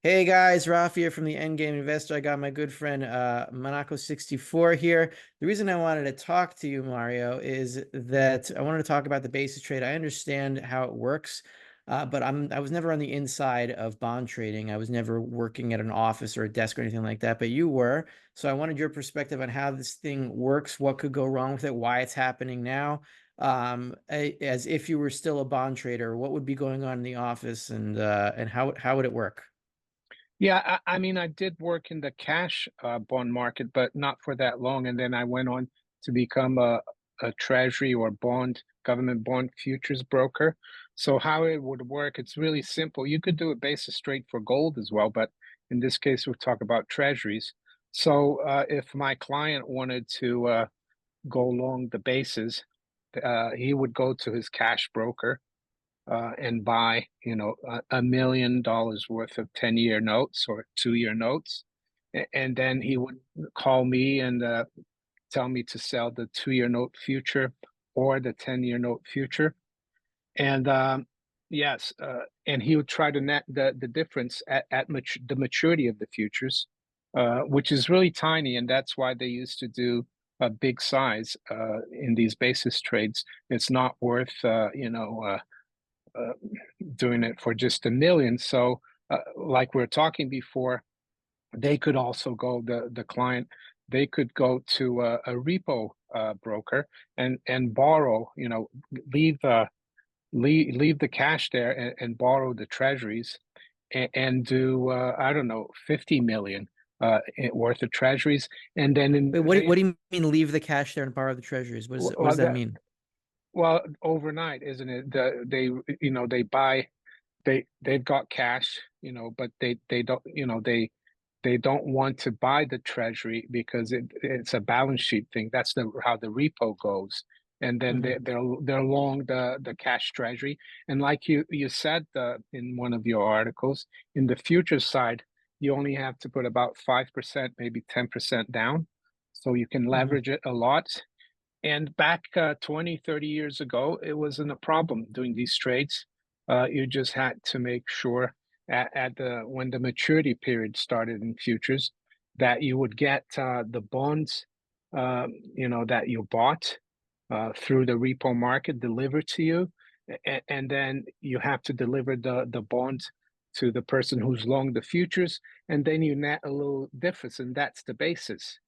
Hey guys, Rafi here from the Endgame Investor. I got my good friend Monaco64 here. The reason I wanted to talk to you, Mario, is that I wanted to talk about the basis trade. I understand how it works, but I was never on the inside of bond trading. I was never working at an office or a desk or anything like that, but you were. So I wanted your perspective on how this thing works, what could go wrong with it, why it's happening now. As if you were still a bond trader, what would be going on in the office, and how would it work? Yeah, I mean, I did work in the cash bond market, but not for that long. And then I went on to become a treasury or government bond futures broker. So how it would work, it's really simple. You could do a basis trade for gold as well, but in this case, we'll talk about treasuries. So if my client wanted to go long the basis, he would go to his cash broker and buy, $1 million worth of 10-year notes or 2-year notes. And then he would call me and tell me to sell the 2-year note future or the 10-year note future. And yes, and he would try to net the difference at the maturity of the futures, which is really tiny. And that's why they used to do a big size in these basis trades. It's not worth, uh, doing it for just 1 million. So, like we were talking before, they could also go the client. They could go to a repo broker and borrow. Leave leave the cash there and borrow the treasuries and do I don't know 50 million worth of treasuries, and then Wait, what do you mean leave the cash there and borrow the treasuries? What does well, that mean? overnight, isn't it? They buy they've got cash, but they don't, they don't want to buy the treasury because it's a balance sheet thing. That's the how the repo goes. And then Hmm. they're long the cash treasury. And like you said in one of your articles, in the future side, you only have to put about 5%, maybe 10% down. So you can Hmm. leverage it a lot. And back 20, 30 years ago, it wasn't a problem doing these trades. You just had to make sure at the when the maturity period started in futures that you would get the bonds, that you bought through the repo market delivered to you, and then you have to deliver the bonds to the person who's long the futures, and then you net a little difference, and that's the basis.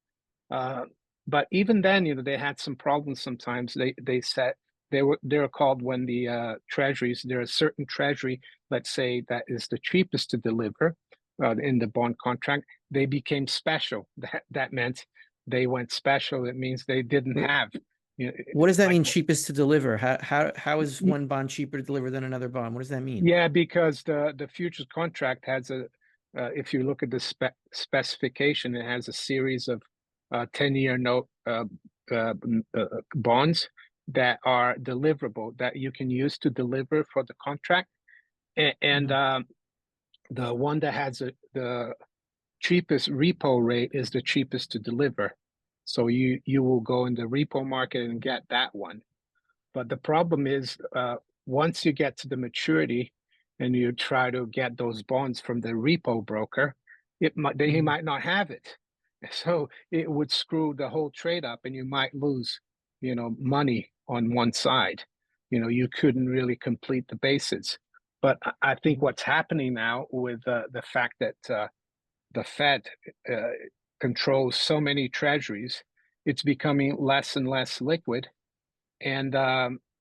Uh, but even then, they had some problems sometimes. They said they were called when the treasuries. There are a certain treasury, let's say, that is the cheapest to deliver in the bond contract. They became special. That meant they went special. It means they didn't Wait, have, what does that like, mean, cheapest to deliver? How is one bond cheaper to deliver than another bond? What does that mean? yeah, because the futures contract has if you look at the specification, it has a series of 10-year note bonds that are deliverable that you can use to deliver for the contract. And Hmm. the one that has the cheapest repo rate is the cheapest to deliver. So you will go in the repo market and get that one. But the problem is, once you get to the maturity and you try to get those bonds from the repo broker, he Hmm. might not have it. So it would screw the whole trade up, and you might lose, money on one side. You couldn't really complete the basis. But I think Hmm. what's happening now with the fact that the Fed uh, controls so many treasuries, it's becoming less and less liquid, and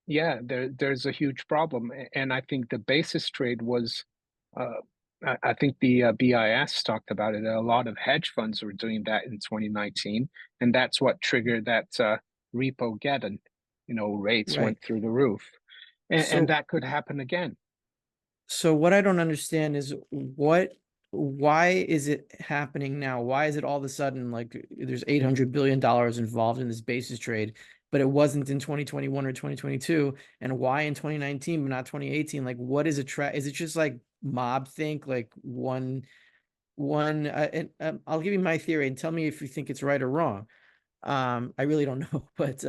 yeah, there's a huge problem. And I think the basis trade was, uh, I think the BIS talked about it. A lot of hedge funds were doing that in 2019, and that's what triggered that repo geddon. Rates Right. went through the roof, and So that could happen again. so what I don't understand is why is it happening now? Why is it all of a sudden like there's $800 billion involved in this basis trade, but it wasn't in 2021 or 2022? And why in 2019 but not 2018? Like what is is it just like mob think like one and I'll give you my theory and tell me if you think it's right or wrong. I really don't know, but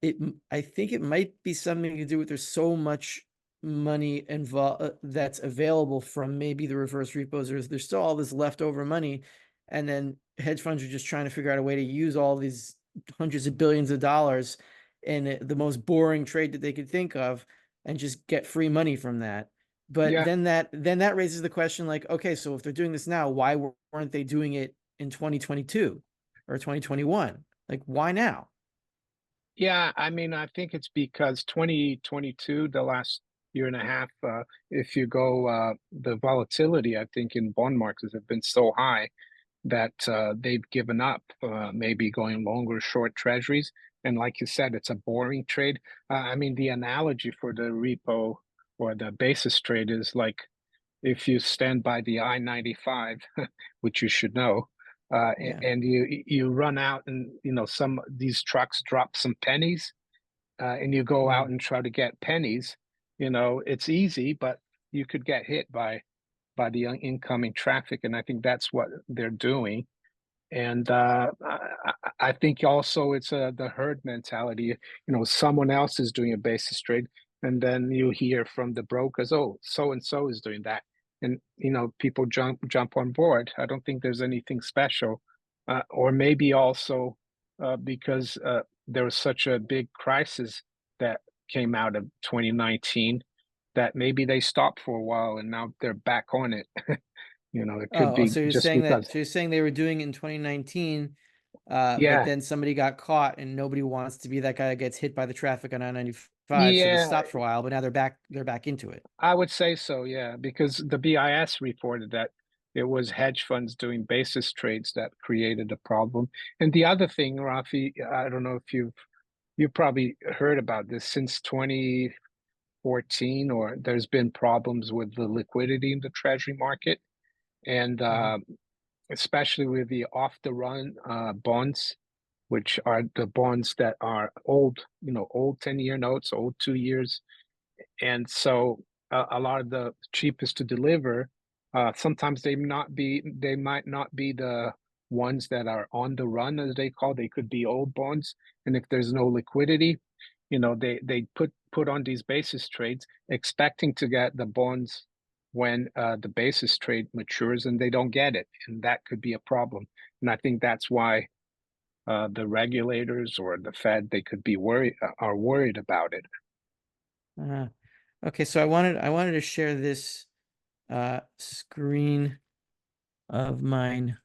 it I think it might be something to do with there's so much money involved that's available from maybe the reverse repos. There's still all this leftover money, and then hedge funds are just trying to figure out a way to use all these hundreds of billions of dollars in the most boring trade that they could think of and just get free money from that. But Yeah, then that raises the question, like, okay, so if they're doing this now, why weren't they doing it in 2022 or 2021? Like, why now? yeah. I mean, I think it's because 2022, the last year and a half, if you go, the volatility, I think, in bond markets have been so high that they've given up maybe going long or short treasuries. And like you said, it's a boring trade. I mean, the analogy for the repo or the basis trade is like if you stand by the I-95, which you should know, Yeah. and you run out and some these trucks drop some pennies, and you go out Mhm. and try to get pennies. It's easy, but you could get hit by the incoming traffic, and I think that's what they're doing. And I think also it's the herd mentality. Someone else is doing a basis trade, and then you hear from the brokers, "Oh, so and so is doing that," and people jump on board. I don't think there's anything special, or maybe also because there was such a big crisis that came out of 2019 that maybe they stopped for a while and now they're back on it. It could Oh, be so you're just saying because. they were doing it in 2019, but Yeah, then somebody got caught and nobody wants to be that guy that gets hit by the traffic on I-95. So they yeah, stopped for a while, but now they're back into it. I would say so. Yeah, because the BIS reported that it was hedge funds doing basis trades that created the problem. And the other thing, Rafi, I don't know if you probably heard about this since 2014, or there's been problems with the liquidity in the treasury market, and Mhm. especially with the off the run bonds, which are the bonds that are old, old 10-year notes, old 2 years. And so a lot of the cheapest to deliver, sometimes they might not be the ones that are on the run, as they call. They could be old bonds, and if there's no liquidity, they put on these basis trades, expecting to get the bonds when the basis trade matures, and they don't get it, and that could be a problem. And I think that's why the regulators or the Fed, they could be worried about it. Uh, okay, so I wanted to share this screen of mine,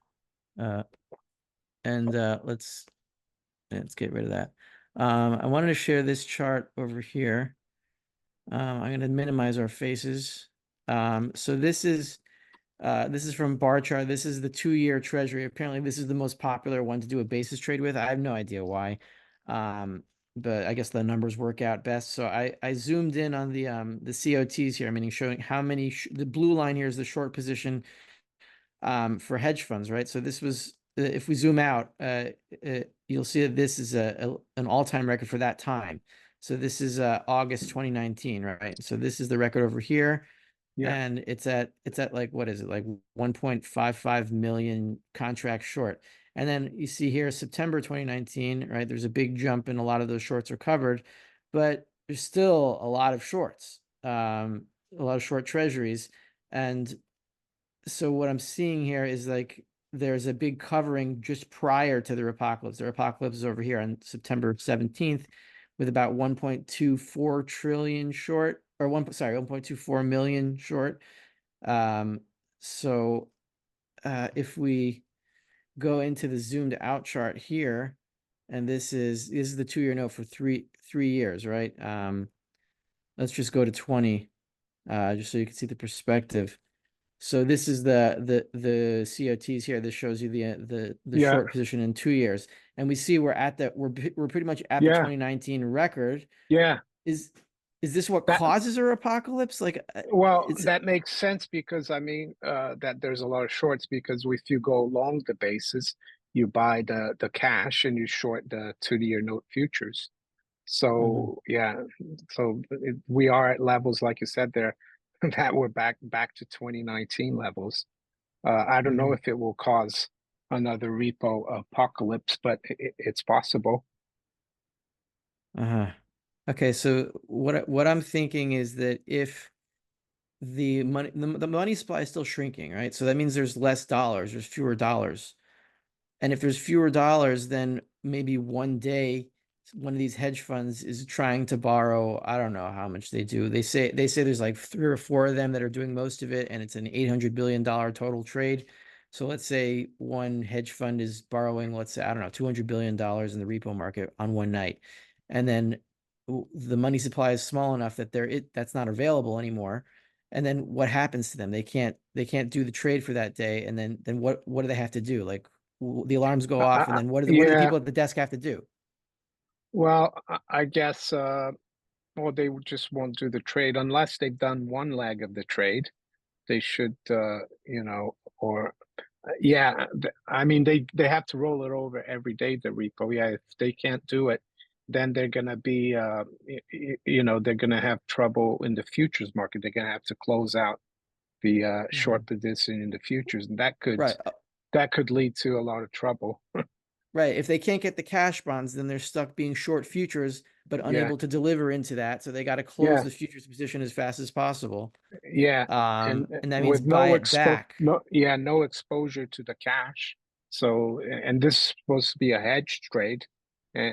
uh, and let's get rid of that. I wanted to share this chart over here. I'm going to minimize our faces. So this is from bar chart. This is the 2-year treasury. Apparently, this is the most popular one to do a basis trade with. I have no idea why. But I guess the numbers work out best. So I zoomed in on the COTs here, meaning showing how many the blue line here is the short position for hedge funds, right? So this was if we zoom out, you'll see that this is an all-time record for that time. So this is August 2019, right? So this is the record over here, Yeah, and it's at like, what is it, like 1.55 million contracts short. And then you see here September 2019, right? There's a big jump and a lot of those shorts are covered, but there's still a lot of shorts, a lot of short treasuries. And so what I'm seeing here is like there's a big covering just prior to the apocalypse. The apocalypse is over here on September 17th with about 1.24 trillion short, or 1.24 million short. Um, so if we go into the zoomed out chart here, and this is the 2-year note for three years, right? Let's just go to 20, just so you can see the perspective. So this is the COTs here. This shows you the yeah, short position in 2 years, and we see we're pretty much at the yeah, 2019 record. yeah. Is is this what That causes a apocalypse? Like, well, it's that makes sense because I mean that there's a lot of shorts because if you go long the basis, you buy the cash and you short the 2-year note futures. Mhm, So yeah, so we are at levels like you said there that we're back to 2019 levels. I don't know mhm, if it will cause another repo apocalypse, but it's possible. uh-huh. Okay, so what I'm thinking is that if the money supply is still shrinking, right? So that means there's less dollars, there's fewer dollars. And if there's fewer dollars, then maybe one day one of these hedge funds is trying to borrow. I don't know how much they do. They say there's like three or four of them that are doing most of it, and it's an $800 billion total trade. So let's say one hedge fund is borrowing, let's say, I don't know, $200 billion in the repo market on one night. And then the money supply is small enough that that's not available anymore. And then what happens to them? They can't do the trade for that day. And then what do they have to do? Like the alarms go off, and then what do the Yeah, people at the desk have to do? well, I guess, well, they just won't do the trade unless they've done one leg of the trade. They should, or yeah, I mean, they have to roll it over every day, the repo. Yeah, if they can't do it, then they're gonna be, they're gonna have trouble in the futures market. They're gonna have to close out the Mhm. short position in the futures, and Right. that could lead to a lot of trouble. Right. If they can't get the cash bonds, then they're stuck being short futures, but Yeah, unable to deliver into that. So they got to close yeah, the futures position as fast as possible. yeah, and And that means with buy it back. no exposure to the cash. So, and this is supposed to be a hedge trade.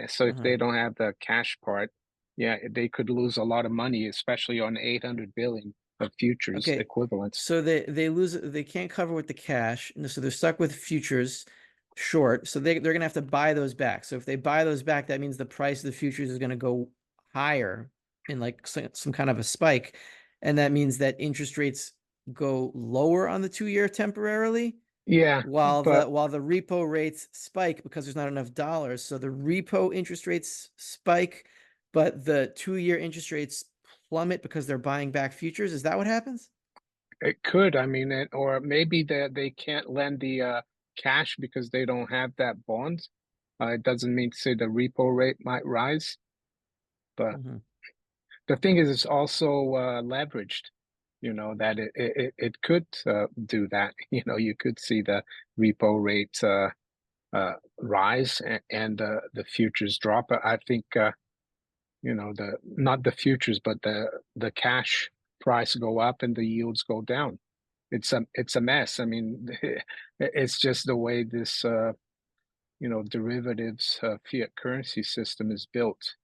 So if Uh-huh. they don't have the cash part, yeah, they could lose a lot of money, especially on 800 billion of futures Okay. equivalents. So they can't cover with the cash. And so they're stuck with futures short. So they're gonna have to buy those back. So if they buy those back, that means the price of the futures is gonna go higher in like some kind of a spike. And that means that interest rates go lower on the 2 year temporarily, Yeah, while the but while the repo rates spike because there's not enough dollars. So the repo interest rates spike, but the 2 year interest rates plummet because they're buying back futures. Is that what happens? it could. I mean, or maybe they can't lend the cash because they don't have that bond. It doesn't mean to say the repo rate might rise, but Mhm. the thing is, it's also leveraged. That it could do that. You could see the repo rate rise and the futures drop. I think the not the futures, but the cash price go up and the yields go down. It's a mess. I mean, it's just the way this derivatives fiat currency system is built.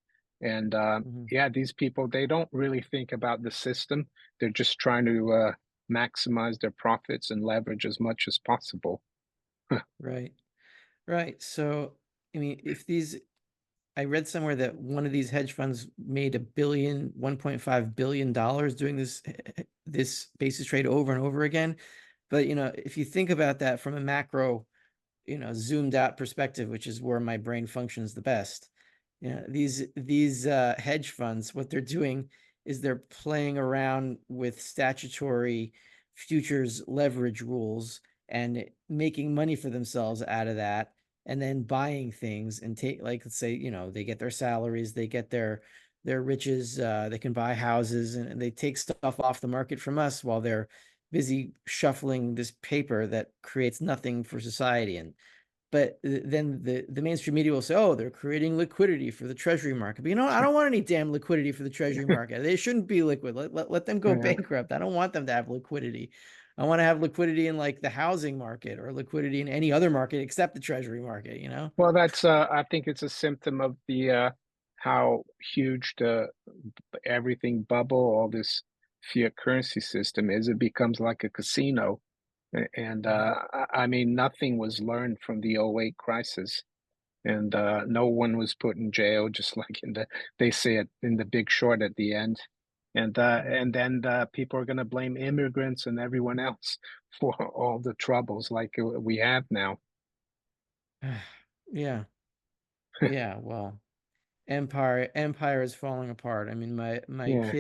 And Mhm. yeah, these people, they don't really think about the system. They're just trying to maximize their profits and leverage as much as possible. Right. Right. So, I mean, I read somewhere that one of these hedge funds made $1.5 billion doing this basis trade over and over again. But, if you think about that from a macro, zoomed out perspective, which is where my brain functions the best. These hedge funds, what they're doing is they're playing around with statutory futures leverage rules and making money for themselves out of that, and then buying things and take, like, let's say, they get their salaries, they get their riches, they can buy houses, and they take stuff off the market from us while they're busy shuffling this paper that creates nothing for society. And but then the mainstream media will say, oh, they're creating liquidity for the treasury market. But I don't want any damn liquidity for the treasury market. They shouldn't be liquid. Let them go Yeah. bankrupt. I don't want them to have liquidity. I want to have liquidity in like the housing market or liquidity in any other market except the treasury market. Well, I think it's a symptom of the how huge the everything bubble, all this fiat currency system is. It becomes like a casino. And Mhm. I mean, nothing was learned from the '08 crisis. And no one was put in jail, just like they say it in The Big Short at the end. And Mhm. then people are going to blame immigrants and everyone else for all the troubles like we have now. Yeah. Yeah. Well, empire is falling apart. I mean, Yeah,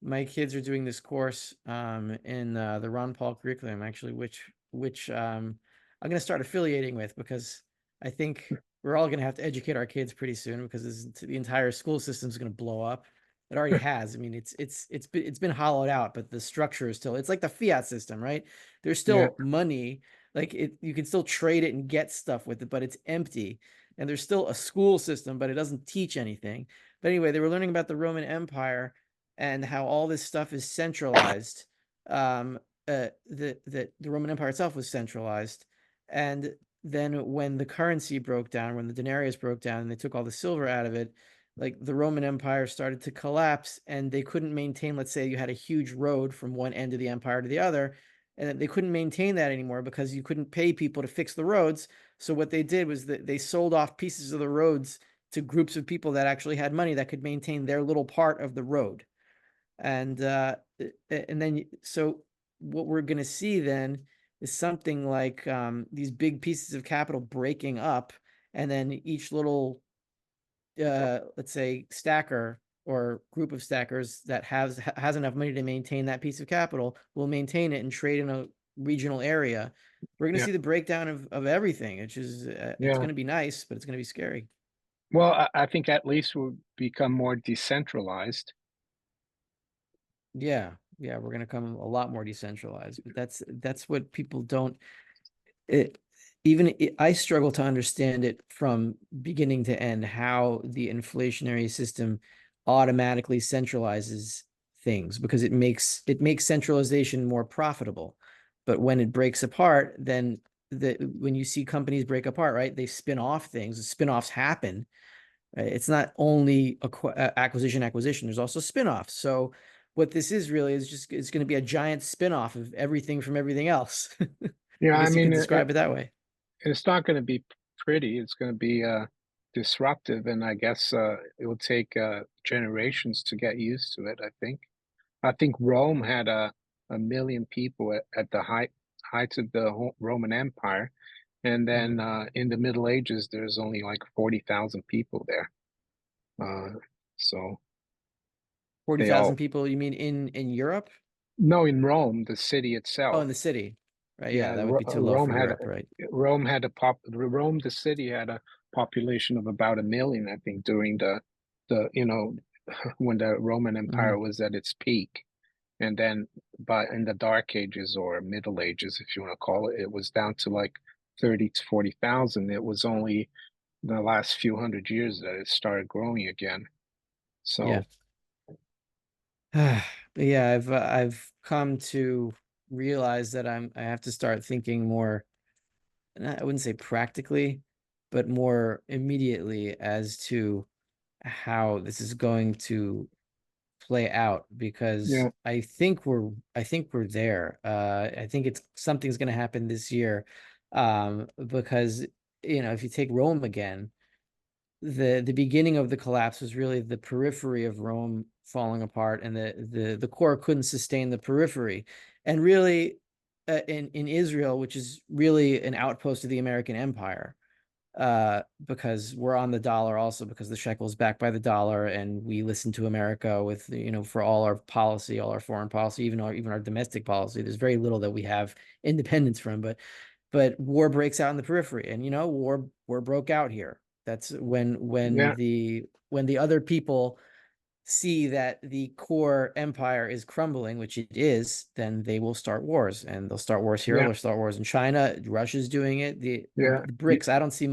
my kids are doing this course in the Ron Paul curriculum, actually, which I'm going to start affiliating with, because I think we're all going to have to educate our kids pretty soon, because the entire school system is going to blow up. It already has. I mean, it's been hollowed out, but the structure is still, it's like the fiat system, right? There's yeah, still money, like you can still trade it and get stuff with it, but it's empty. And there's still a school system, but it doesn't teach anything. But anyway, they were learning about the Roman Empire and how all this stuff is centralized. Um, the Roman Empire itself was centralized, and then when the currency broke down, when the denarius broke down, and they took all the silver out of it, like the Roman Empire started to collapse, and they couldn't maintain. Let's say you had a huge road from one end of the empire to the other, and they couldn't maintain that anymore because you couldn't pay people to fix the roads. So what they did was that they sold off pieces of the roads to groups of people that actually had money that could maintain their little part of the road. And then so what we're going to see then is something like these big pieces of capital breaking up, and then each little let's say stacker or group of stackers that has enough money to maintain that piece of capital will maintain it and trade in a regional area. We're going to Yeah, see the breakdown of everything, which is it's yeah. going to be nice, but it's going to be scary. Well, I think at least we'll become more decentralized. Yeah, yeah, we're going to come a lot more decentralized, but that's what people don't it I struggle to understand it from beginning to end, how the inflationary system automatically centralizes things, because it makes centralization more profitable. But when it breaks apart, then when you see companies break apart, right, they spin off things, spin-offs happen. Right? It's not only acquisition. There's also spin-offs. So what this is really is just it's going to be a giant spin-off of everything from everything else. Yeah, I I guess you could mean, describe it that way. it's not going to be pretty. It's going to be disruptive, and I guess it will take generations to get used to it. I think Rome had a million people at the height of the Roman Empire, and Mhm. then in the Middle Ages, there's only like 40,000 people there. So they 40,000 all people, you mean in Europe? no, in Rome, the city Oh, itself. in the city. Right. Yeah, Yeah, that would be too low for Europe, right? Rome, the city had a population of about a million, I think, during the when the Roman Empire Mhm. was at its peak. And then by in the Dark Ages or Middle Ages, if you want to call it, it was down to like 30 to 40,000. It was only the last few hundred years that it started growing again. Yeah. So But yeah, I've come to realize that I have to start thinking more, I wouldn't say practically, but more immediately as to how this is going to play out, because yeah, I think we're there. I think it's something's going to happen this year, because if you take Rome again, the beginning of the collapse was really the periphery of Rome falling apart, and the core couldn't sustain the periphery. And really, in Israel, which is really an outpost of the American Empire, because we're on the dollar also, because the shekel is backed by the dollar, and we listen to America with, for all our policy, all our foreign policy, even our domestic policy. There's very little that we have independence from, but war breaks out in the periphery, and war broke out here. That's when yeah, the other people see that the core empire is crumbling, which it is, then they will start wars, and they'll start wars here. yeah, They'll start wars in China. Russia's doing it. yeah, The BRICS. I don't see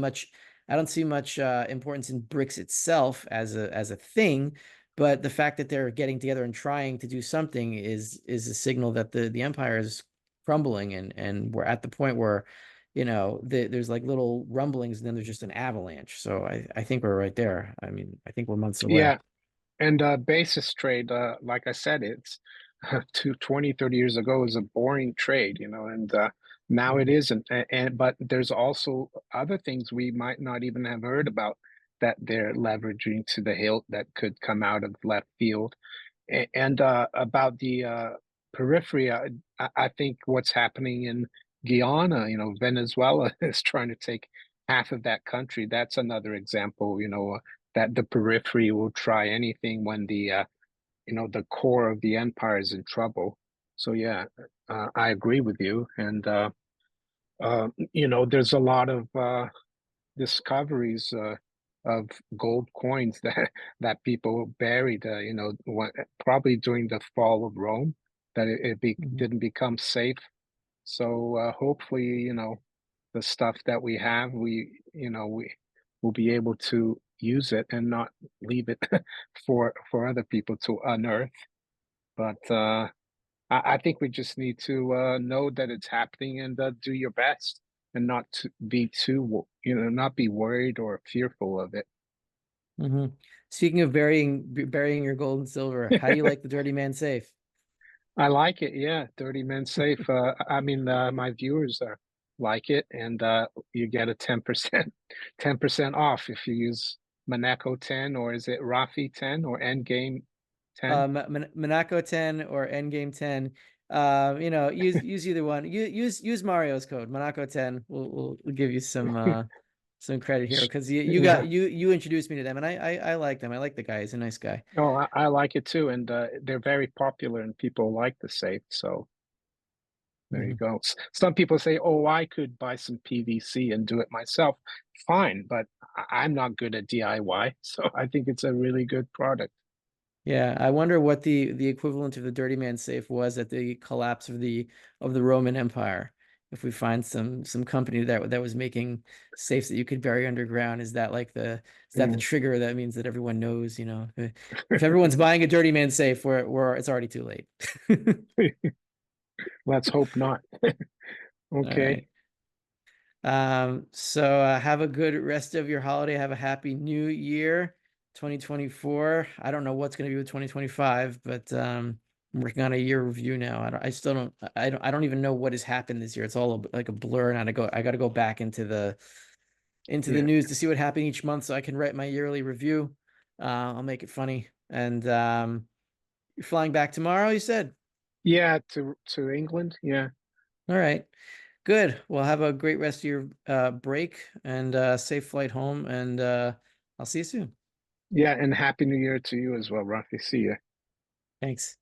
much importance in BRICS itself as a thing, but the fact that they're getting together and trying to do something is a signal that the empire is crumbling, and we're at the point where there's like little rumblings, and then there's just an avalanche. So I think we're right there. I mean, I think we're months away. yeah. And basis trade, like I said, it's to 20, 30 years ago, it was a boring trade, and now it Mhm. isn't. But there's also other things we might not even have heard about that they're leveraging to the hilt that could come out of left field. And about the periphery, I think what's happening in Guyana, Venezuela is trying to take half of that country. That's another example, that the periphery will try anything when the core of the empire is in trouble. So yeah, I agree with you. And there's a lot of discoveries of gold coins that people buried, probably during the fall of Rome, that Mhm. didn't become safe. So hopefully, the stuff that we have, we will be able to use it and not leave it for other people to unearth. But I think we just need to know that it's happening and do your best and not to be too, not be worried or fearful of it. Hmm. Speaking of burying your gold and silver, how do you like the dirty man safe? I like it. Yeah, Dirty Men Safe. I mean, my viewers like it, and you get a 10%, 10% off if you use Monaco 10, or is it Rafi 10 or Endgame 10? Monaco 10 or Endgame 10. Use either one. Use Mario's code, Monaco 10. We'll give you some credit here because Yeah. you introduced me to them and I like them. I like the guy. He's a nice guy. Oh, I like it too, and they're very popular, and people like the safe. So there you Mhm. go. Some people say, "Oh, I could buy some PVC and do it myself." Fine, but I'm not good at DIY, so I think it's a really good product. Yeah, I wonder what the equivalent of the dirty man safe was at the collapse of the Roman Empire. If we find some company that was making safes that you could bury underground, is that the Mm. trigger that means that everyone knows, if everyone's buying a dirty man safe, we're it's already too late. Let's hope not. All Okay. right. So have a good rest of your holiday. Have a happy new year, 2024. I don't know what's going to be with 2025, but I'm working on a year review now. I still don't, I don't even know what has happened this year. It's all like a blur, and I got to go back into the Yeah. news to see what happened each month so I can write my yearly review. I'll make it funny. And you're flying back tomorrow, you said? Yeah, to England. Yeah. All right. Good. Well, have a great rest of your break and safe flight home. And I'll see you soon. Yeah, and happy New Year to you as well, Rafi. See ya. Thanks.